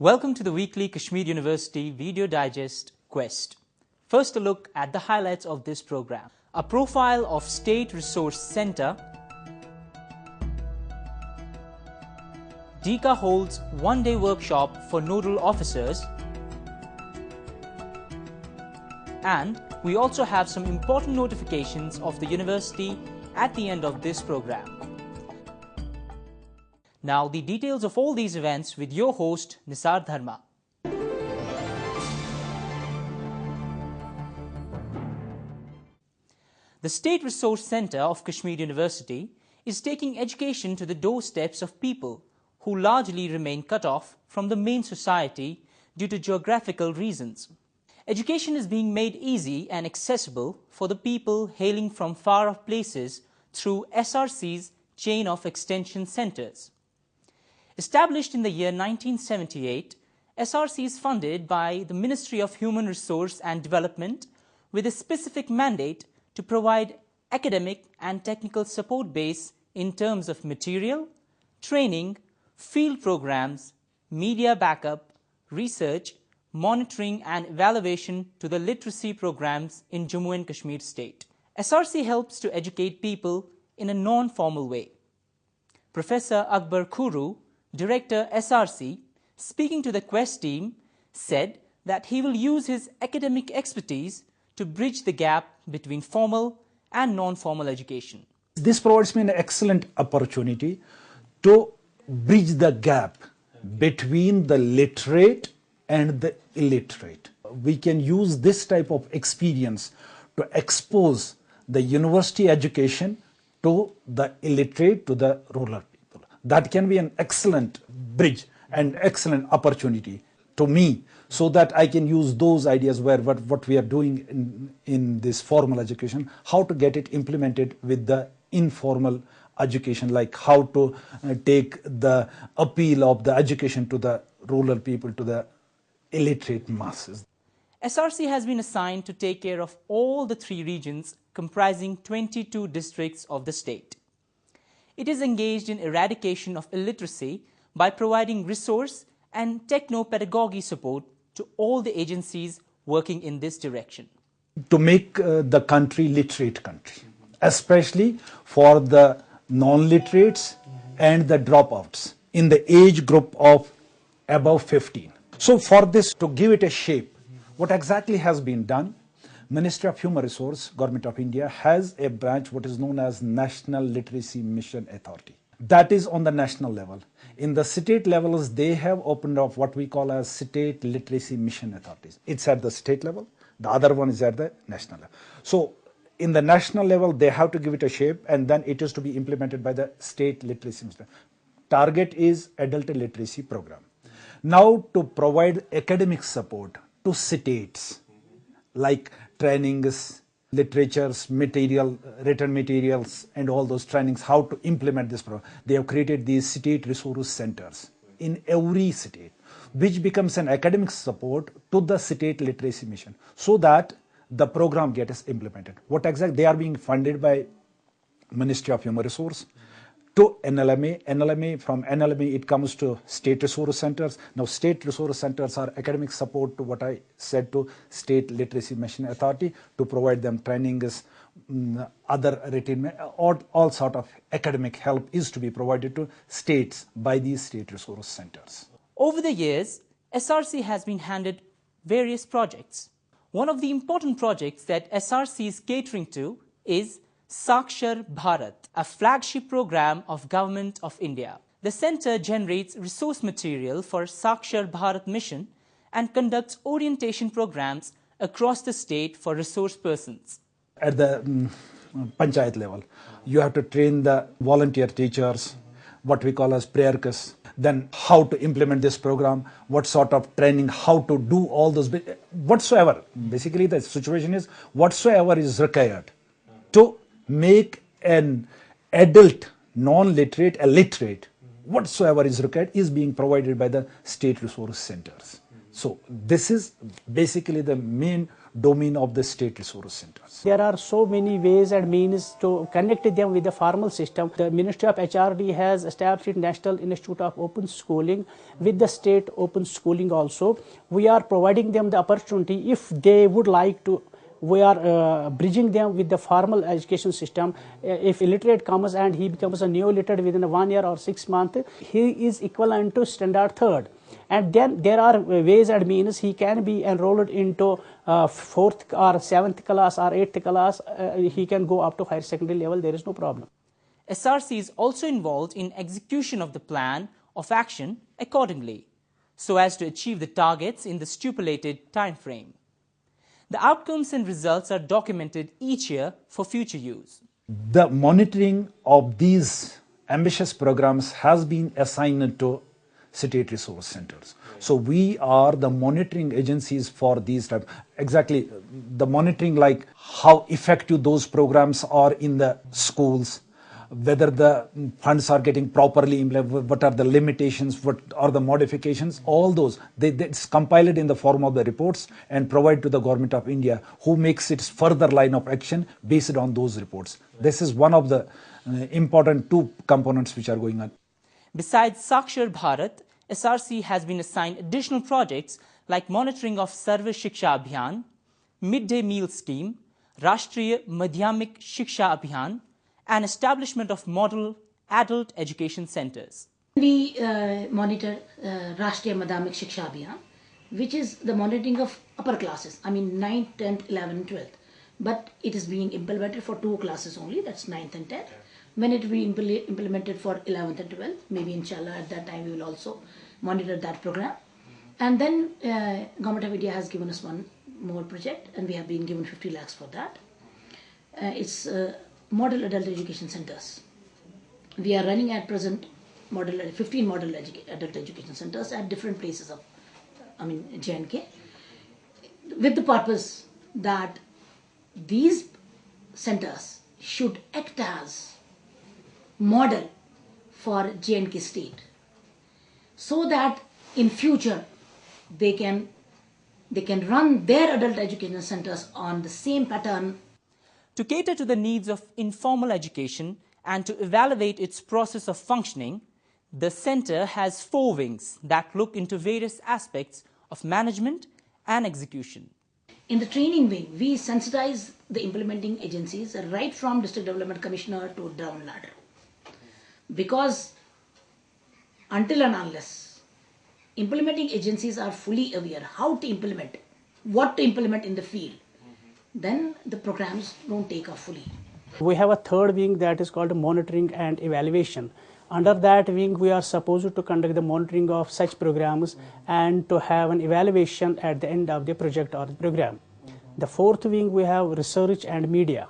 Welcome to the weekly Kashmir University Video Digest Quest. First, a look at the highlights of this program. A profile of State Resource Center. DICA holds one-day workshop for nodal officers. And we also have some important notifications of the university at the end of this program. Now, the details of all these events with your host, Nisar Dharma. The State Resource Center of Kashmir University is taking education to the doorsteps of people who largely remain cut off from the main society due to geographical reasons. Education is being made easy and accessible for the people hailing from far-off places through SRC's chain of extension centers. Established in the year 1978, SRC is funded by the Ministry of Human Resource and Development with a specific mandate to provide academic and technical support base in terms of material, training, field programs, media backup, research, monitoring and evaluation to the literacy programs in Jammu and Kashmir state. SRC helps to educate people in a non-formal way. Professor Akbar Khuru, Director SRC, speaking to the Quest team, said that he will use his academic expertise to bridge the gap between formal and non-formal education. This provides me an excellent opportunity to bridge the gap between the literate and the illiterate. We can use this type of experience to expose the university education to the illiterate, to the rural people. That can be an excellent bridge and excellent opportunity to me, so that I can use those ideas where what we are doing in this formal education, how to get it implemented with the informal education, like how to take the appeal of the education to the rural people, to the illiterate masses. SRC has been assigned to take care of all the three regions comprising 22 districts of the state. It is engaged in eradication of illiteracy by providing resource and techno-pedagogy support to all the agencies working in this direction. To make the country literate country, especially for the non-literates and the dropouts in the age group of above 15. So for this, to give it a shape, what exactly has been done? Ministry of Human Resource, Government of India has a branch what is known as National Literacy Mission Authority. That is on the national level. In the state levels, they have opened up what we call as State Literacy Mission Authorities. It's at the state level. The other one is at the national level. So in the national level, they have to give it a shape, and then it is to be implemented by the State Literacy Mission. Target is adult literacy program. Now, to provide academic support to states, like trainings, literatures, material, written materials, and all those trainings, how to implement this program. They have created these state resource centers in every state, which becomes an academic support to the state literacy mission, so that the program gets implemented. What exactly? They are being funded by Ministry of Human Resource to NLMA. From NLMA, it comes to State Resource Centers. Now, State Resource Centers are academic support to what I said to State Literacy Mission Authority to provide them trainings, other written, all sort of academic help is to be provided to states by these State Resource Centers. Over the years, SRC has been handed various projects. One of the important projects that SRC is catering to is Sakshar Bharat, a flagship program of Government of India. The center generates resource material for Sakshar Bharat mission and conducts orientation programs across the state for resource persons. At the panchayat level, you have to train the volunteer teachers, what we call as prayerkas, then how to implement this program, what sort of training, how to do all those, whatsoever. Basically, the situation is whatsoever is required to make an adult non-literate a literate, whatsoever is required is being provided by the state resource centers. So this is basically the main domain of the state resource centers. There are so many ways and means to connect them with the formal system. The Ministry of HRD has established National Institute of Open Schooling with the state open schooling also. We are providing them the opportunity if they would like to. We are bridging them with the formal education system. If illiterate comes and he becomes a neo-literate within 1 year or 6 months, he is equivalent to standard third. And then there are ways and means he can be enrolled into 4th or 7th class or 8th class. He can go up to higher secondary level. There is no problem. SRC is also involved in execution of the plan of action accordingly, so as to achieve the targets in the stipulated time frame. The outcomes and results are documented each year for future use. The monitoring of these ambitious programs has been assigned to state resource centers. So we are the monitoring agencies for these type. Exactly, the monitoring like how effective those programs are in the schools, whether the funds are getting properly implemented, what are the limitations, what are the modifications, all those. It's compiled in the form of the reports and provided to the Government of India, who makes its further line of action based on those reports. This is one of the important two components which are going on. Besides Sakshar Bharat, SRC has been assigned additional projects like monitoring of Sarva Shiksha Abhiyan, Midday Meal Scheme, Rashtriya Madhyamik Shiksha Abhiyan, and establishment of model adult education centers. We monitor Rashtriya Madhyamik Shiksha Abhiyan, which is the monitoring of upper classes, I mean 9th, 10th, 11th and 12th. But it is being implemented for 2 classes only, that's 9th and 10th. When it will be implemented for 11th and 12th, maybe inshallah at that time we will also monitor that program. And then Government of India has given us one more project and we have been given 50 lakhs for that. It's model adult education centers. We are running at present 15 model adult education centers at different places of, J&K, with the purpose that these centers should act as model for J&K state, so that in future they can run their adult education centers on the same pattern. To cater to the needs of informal education and to evaluate its process of functioning, the center has 4 wings that look into various aspects of management and execution. In the training wing, we sensitize the implementing agencies right from District Development Commissioner to down ladder. Because until and unless implementing agencies are fully aware how to implement, what to implement in the field, then the programs don't take off fully. We have a 3rd wing that is called monitoring and evaluation. Under that wing, we are supposed to conduct the monitoring of such programs and to have an evaluation at the end of the project or the program. The 4th wing, we have research and media.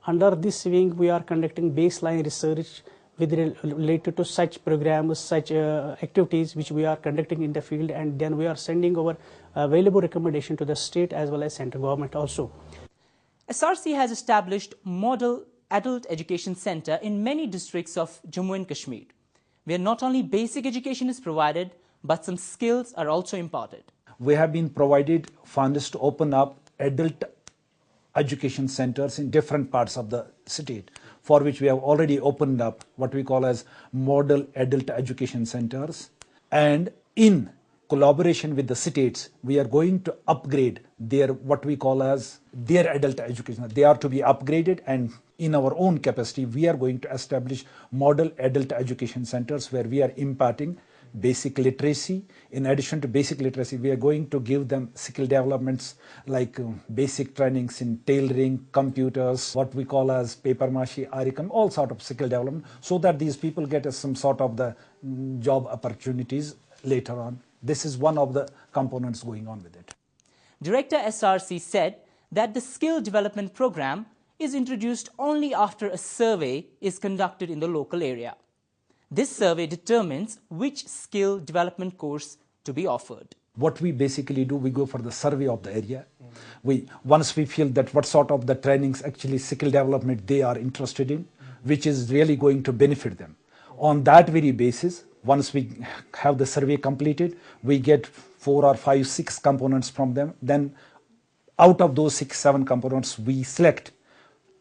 Under this wing, we are conducting baseline research related to such programs, such activities which we are conducting in the field, and then we are sending our available recommendation to the state as well as central government also. SRC has established Model Adult Education Center in many districts of Jammu and Kashmir, where not only basic education is provided, but some skills are also imparted. We have been provided funds to open up adult education centers in different parts of the state, for which we have already opened up what we call as model adult education centers. And in collaboration with the states, we are going to upgrade their what we call as their adult education. They are to be upgraded, and in our own capacity, we are going to establish model adult education centers where we are imparting basic literacy. In addition to basic literacy, we are going to give them skill developments like basic trainings in tailoring, computers, what we call as paper mache, aricum, all sort of skill development, so that these people get some sort of the job opportunities later on. This is one of the components going on with it. Director SRC said that the skill development program is introduced only after a survey is conducted in the local area. This survey determines which skill development course to be offered. What we basically do, we go for the survey of the area. Once we feel that what sort of the trainings, actually skill development they are interested in, which is really going to benefit them. On that very basis, once we have the survey completed, we get 4 or 5, 6 components from them. Then out of those 6-7 components we select,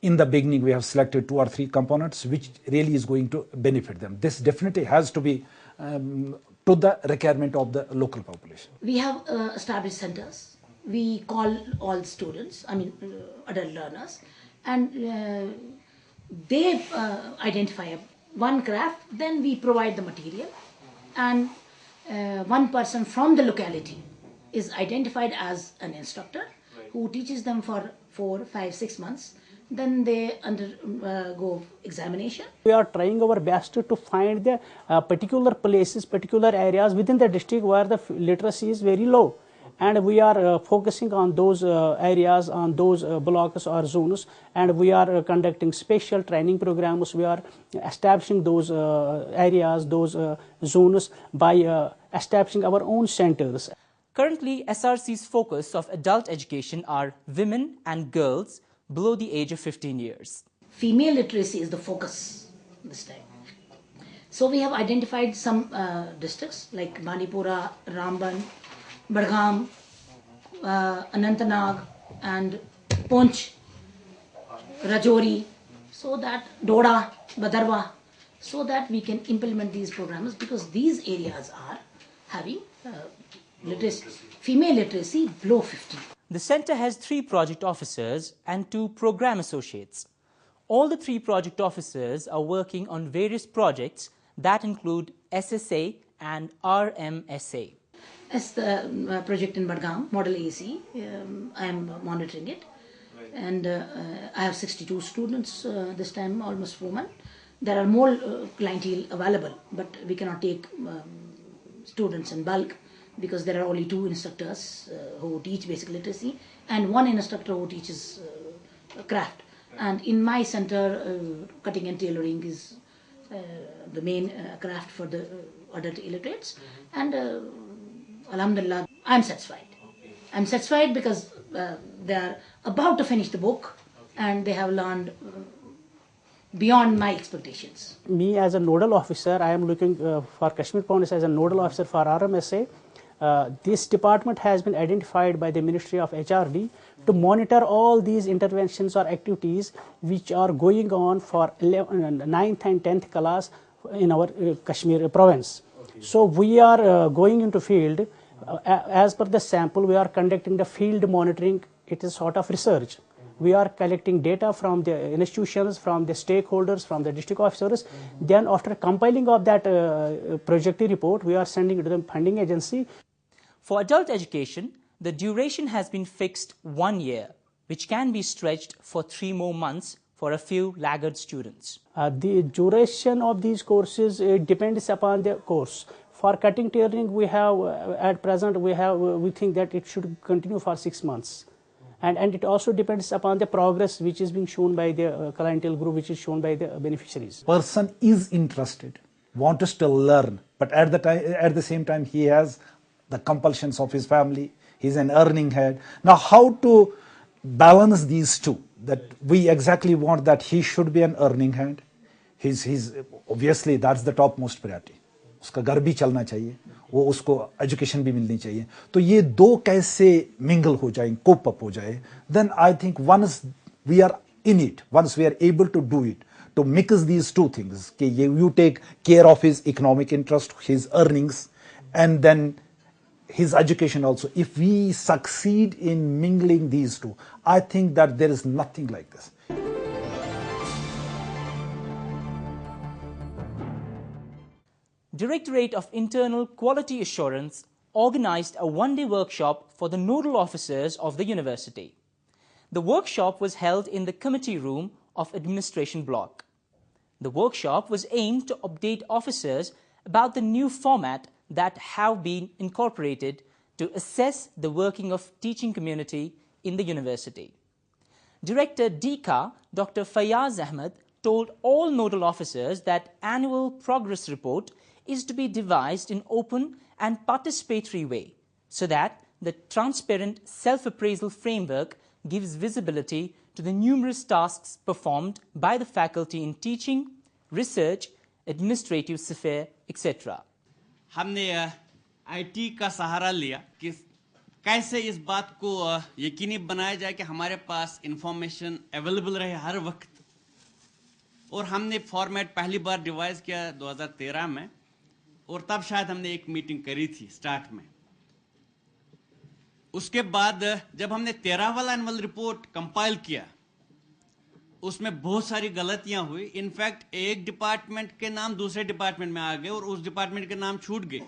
in the beginning we have selected 2 or 3 components which really is going to benefit them. This definitely has to be to the requirement of the local population. We have established centers. We call all students, adult learners, and they identify one craft, then we provide the material, and one person from the locality is identified as an instructor who teaches them for 4, 5, 6 months. Then they undergo examination. We are trying our best to find the particular places, particular areas within the district where the literacy is very low. And we are focusing on those areas, on those blocks or zones, and we are conducting special training programs. We are establishing those areas, those zones by establishing our own centers. Currently, SRC's focus of adult education are women and girls below the age of 15 years. Female literacy is the focus this time. So we have identified some districts like Bandipora, Ramban, Badgam, Anantnag, and Poonch, Rajouri, so that Doda, Badarwa, so that we can implement these programs, because these areas are having female literacy below 15. The center has 3 project officers and 2 program associates. All the 3 project officers are working on various projects that include SSA and RMSA. As the project in Badgam, Model AC, I am monitoring it, and I have 62 students this time, almost women. There are more clientele available, but we cannot take students in bulk because there are only 2 instructors who teach basic literacy and 1 instructor who teaches craft. And in my center, cutting and tailoring is the main craft for the adult illiterates, and Alhamdulillah, I'm satisfied. I'm satisfied because they are about to finish the book and they have learned beyond my expectations. Me as a nodal officer, I am looking for Kashmir Foundation as a nodal officer for RMSA. This department has been identified by the Ministry of HRD to monitor all these interventions or activities which are going on for 9th and 10th class in our Kashmir province. So we are going into field. As per the sample, we are conducting the field monitoring. It is sort of research. We are collecting data from the institutions, from the stakeholders, from the district officers. Then after compiling of that project report, we are sending it to the funding agency. For adult education, the duration has been fixed 1 year, which can be stretched for 3 more months for a few laggard students. The duration of these courses depends upon the course. For cutting tailoring, we have at present we think that it should continue for 6 months, and it also depends upon the progress which is being shown by the clientele group, which is shown by the beneficiaries. Person is interested, wants to learn, but at the same time he has the compulsions of his family. He's an earning head. Now, how to balance these two? That we exactly want that he should be an earning hand. He's obviously that's the topmost priority. उसका घर भी चलना चाहिए, वो उसको education भी मिलनी चाहिए. तो ये 2 कैसे मिंगल हो जाए, कोप अप हो जाए, then I think once we are in it, once we are able to do it, to mix these 2 things, कि you take care of his economic interest, his earnings, and then his education also. If we succeed in mingling these 2, I think that there is nothing like this. Directorate of Internal Quality Assurance organized a 1-day workshop for the nodal officers of the university. The workshop was held in the committee room of Administration Block. The workshop was aimed to update officers about the new format that have been incorporated to assess the working of teaching community in the university. Director DICA, Dr. Fayaz Ahmed, told all nodal officers that annual progress report is to be devised in open and participatory way so that the transparent self-appraisal framework gives visibility to the numerous tasks performed by the faculty in teaching, research, administrative sphere, etc. हमने IT का सहारा लिया कि कैसे इस बात को यकीनी बनाया जाए कि हमारे पास इंफॉर्मेशन अवेलेबल रहे हर वक्त, और हमने फॉर्मेट पहली बार डिवाइस किया 2013 में, और तब शायद हमने एक मीटिंग करी थी स्टार्ट में। उसके बाद जब हमने 13 वाला एनुअल रिपोर्ट कंपाइल किया, उसमें बहुत सारी गलतियां हुई। इनफैक्ट एक डिपार्टमेंट के नाम दूसरे डिपार्टमेंट में आ गए और उस डिपार्टमेंट के नाम छूट गए,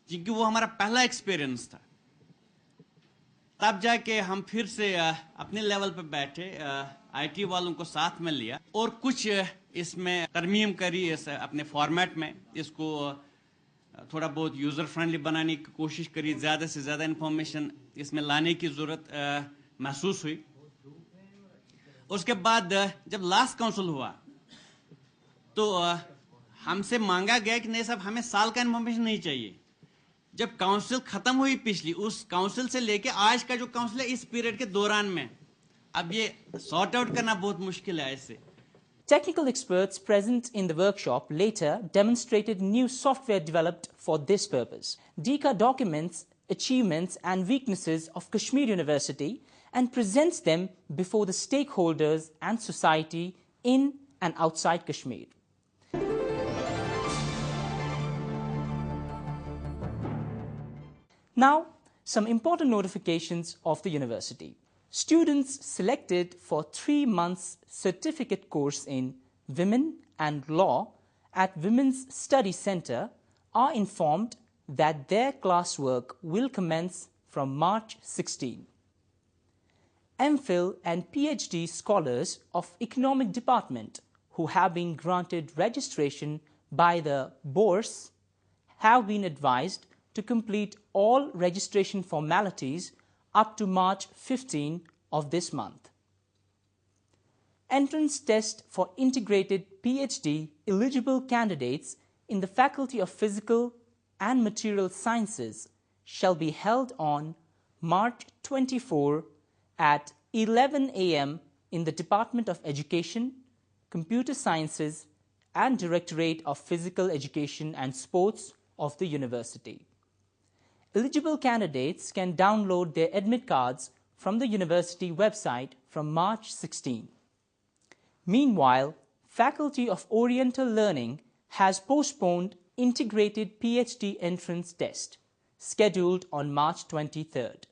क्योंकि वो हमारा पहला एक्सपीरियंस था। तब जाके हम फिर से अपने लेवल पे बैठे, आईटी वालों को साथ में लिया और कुछ इसमें तरमीम करी इस अपने फॉर्मेट में। इसको थोड़ा बहुत यूजर फ्रेंडली बनाने की कोशिश करी, ज्यादा से ज्यादा इंफॉर्मेशन इसमें लाने की जरूरत महसूस हुई। उसके बाद जब लास्ट काउंसिल हुआ तो हमसे मांगा गया कि नहीं साहब, हमें साल का इंफॉर्मेशन नहीं चाहिए। जब काउंसिल खत्म हुई पिछली, उस काउंसिल से लेके आज का जो काउंसिल है, इस पीरियड के दौरान में अब ये सॉर्ट आउट करना बहुत मुश्किल है ऐसे। Technical experts present in the workshop later demonstrated new software developed for this purpose. DICA documents achievements and weaknesses of Kashmir University and presents them before the stakeholders and society in and outside Kashmir. Now, some important notifications of the university. Students selected for 3 months certificate course in Women and Law at Women's Study Center are informed that their classwork will commence from March 16. MPhil and PhD scholars of Economic Department who have been granted registration by the boards have been advised to complete all registration formalities up to March 15 of this month. Entrance test for integrated PhD eligible candidates in the Faculty of Physical and Material Sciences shall be held on March 24 at 11 a.m. in the Department of Education, Computer Sciences and Directorate of Physical Education and Sports of the university. Eligible candidates can download their admit cards from the university website from March 16. Meanwhile, Faculty of Oriental Learning has postponed integrated PhD entrance test, scheduled on March 23rd.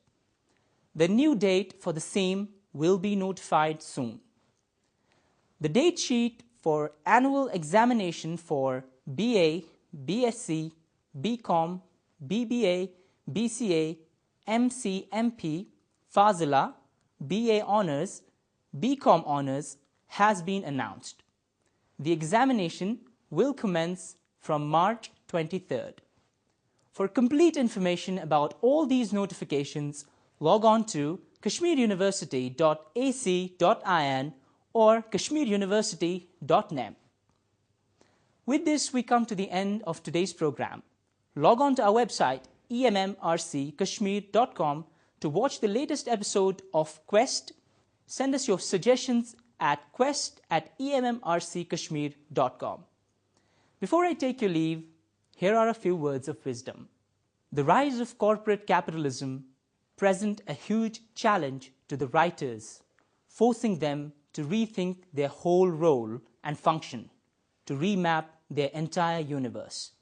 The new date for the same will be notified soon. The date sheet for annual examination for BA, BSc, BCom, BBA, BCA, MC, MP, Fazila, BA Honours, BCom Honours has been announced. The examination will commence from March 23rd. For complete information about all these notifications, log on to kashmiruniversity.ac.in or kashmiruniversity.nem. With this, we come to the end of today's program. Log on to our website emmrckashmir.com to watch the latest episode of Quest. Send us your suggestions at quest@emmrckashmir.com. Before I take your leave, here are a few words of wisdom. The rise of corporate capitalism present a huge challenge to the writers, forcing them to rethink their whole role and function, to remap their entire universe.